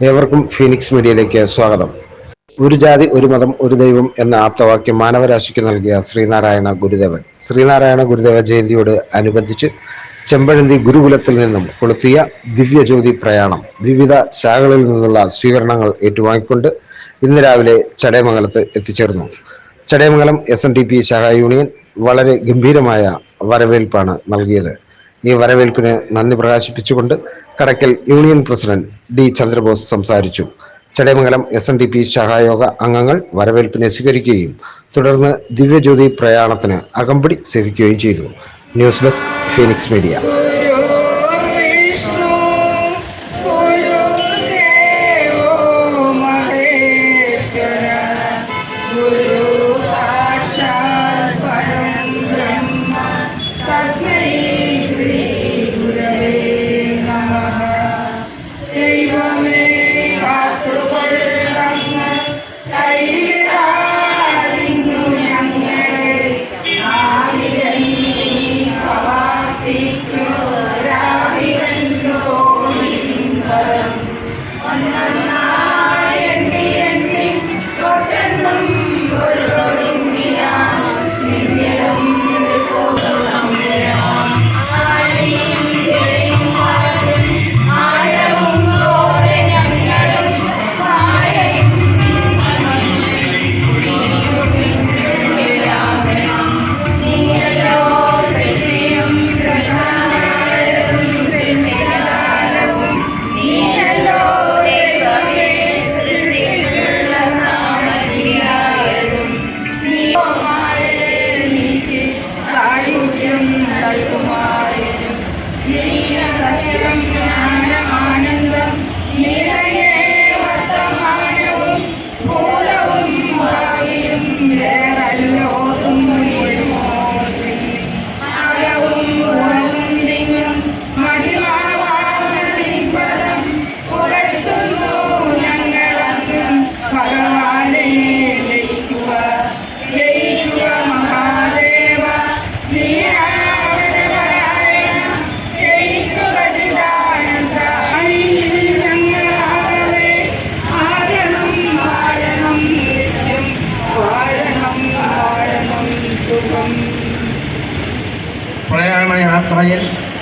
ഏവർക്കും ഫീനിക്സ് മീഡിയയിലേക്ക് സ്വാഗതം. ഒരു ജാതി ഒരു മതം ഒരു ദൈവം എന്ന ആപ്തവാക്യം മാനവരാശിക്ക് നൽകിയ ശ്രീനാരായണ ഗുരുദേവൻ. ശ്രീനാരായണ ഗുരുദേവ ജയന്തിയോട് അനുബന്ധിച്ച് ചെമ്പഴന്തി ഗുരുകുലത്തിൽ നിന്നും കൊളുത്തിയ ദിവ്യജ്യോതി പ്രയാണം വിവിധ ശാഖകളിൽ നിന്നുള്ള സ്വീകരണങ്ങൾ ഏറ്റുവാങ്ങിക്കൊണ്ട് ഇന്ന് രാവിലെ ചടയമംഗലത്ത് എത്തിച്ചേർന്നു. ചടയമംഗലം SNDP ശാഖാ യൂണിയൻ വളരെ ഗംഭീരമായ വരവേൽപ്പാണ് നൽകിയത്. ഈ വരവേൽപ്പിന് നന്ദി പ്രകാശിപ്പിച്ചുകൊണ്ട് Kadakkal union president D Chandrabose സംസാരിച്ചു. ചടയമംഗലം SNDP ശാഖായോഗ അംഗങ്ങൾ വരവേൽപ്പിനെ സ്വീകരിക്കുകയും തുടർന്ന് ദിവ്യജ്യോതി പ്രയാണത്തിന് അകമ്പടി സേവിക്കുകയും ചെയ്തു. News desk Phoenix media.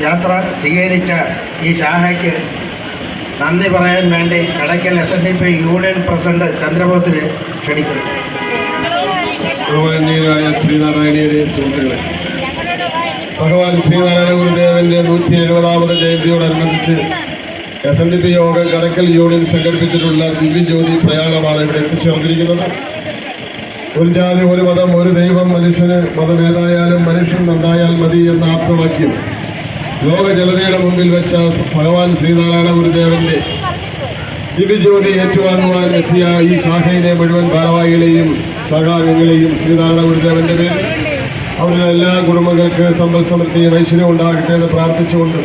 യാത്ര സ്വീകരിച്ച ഈ ശാഖയ്ക്ക് നന്ദി പറയാൻ വേണ്ടി കടയ്ക്കൽ SNDP യൂണിയൻ പ്രസിഡന്റ് ചന്ദ്രബോസിനെ ക്ഷണിക്കുന്നു. ബഹുമാന്യരായ ശ്രീനാരായണീയരെ സുഹൃത്തുക്കളെ, ഭഗവാൻ ശ്രീനാരായണ ഗുരുദേവന്റെ 170ാമത് ജയന്തിയോടനുബന്ധിച്ച് SNDP യോഗം കടയ്ക്കൽ യൂണിയൻ സംഘടിപ്പിച്ചിട്ടുള്ള ദിവ്യജ്യോതി പ്രയാണമാണ് ഇവിടെ എത്തിച്ചേർന്നിരിക്കുന്നത്. ഒരു ജാതി ഒരു മതം ഒരു ദൈവം, മനുഷ്യന് മതമേതായാലും മനുഷ്യൻ നന്നായാൽ മതി എന്ന ആപ്തവാക്യം ലോക ജനതയുടെ മുമ്പിൽ വെച്ച ഭഗവാൻ ശ്രീനാരായണ ഗുരുദേവന്റെ ദിവ്യജ്യോതി ഏറ്റുവാങ്ങുവാൻ എത്തിയ ഈ ശാഖയിലെ മുഴുവൻ ഭാരവാഹികളെയും ശാഖാംഗങ്ങളെയും ശ്രീനാരായണ ഗുരുദേവന്റെ പേരിൽ അവരുടെ എല്ലാ കുടുംബങ്ങൾക്ക് സമ്പൽ സമൃദ്ധിയും ഐശ്വര്യം ഉണ്ടാകട്ടെ എന്ന് പ്രാർത്ഥിച്ചുകൊണ്ട്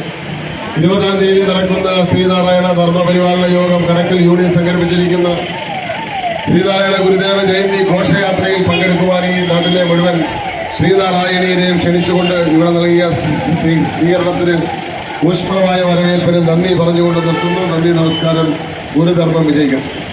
20-ാം തീയതി നടക്കുന്ന ശ്രീനാരായണ ധർമ്മപരിപാലന യോഗം കടയ്ക്കൽ യൂണിയൻ സംഘടിപ്പിച്ചിരിക്കുന്ന ശ്രീനാരായണ ഗുരുദേവ ജയന്തി ഘോഷയാത്രയിൽ പങ്കെടുക്കുവാൻ ഈ നാട്ടിലെ മുഴുവൻ ശ്രീനാരായണീയരെയും ക്ഷണിച്ചുകൊണ്ട് ഇവിടെ നൽകിയ സ്വീകരണത്തിന് ഊഷ്മളമായ വരവേൽപ്പിന് നന്ദി പറഞ്ഞുകൊണ്ട് നിർത്തുന്നു. നന്ദി, നമസ്കാരം. ഗുരുധർമ്മം വിജയിക്കട്ടെ.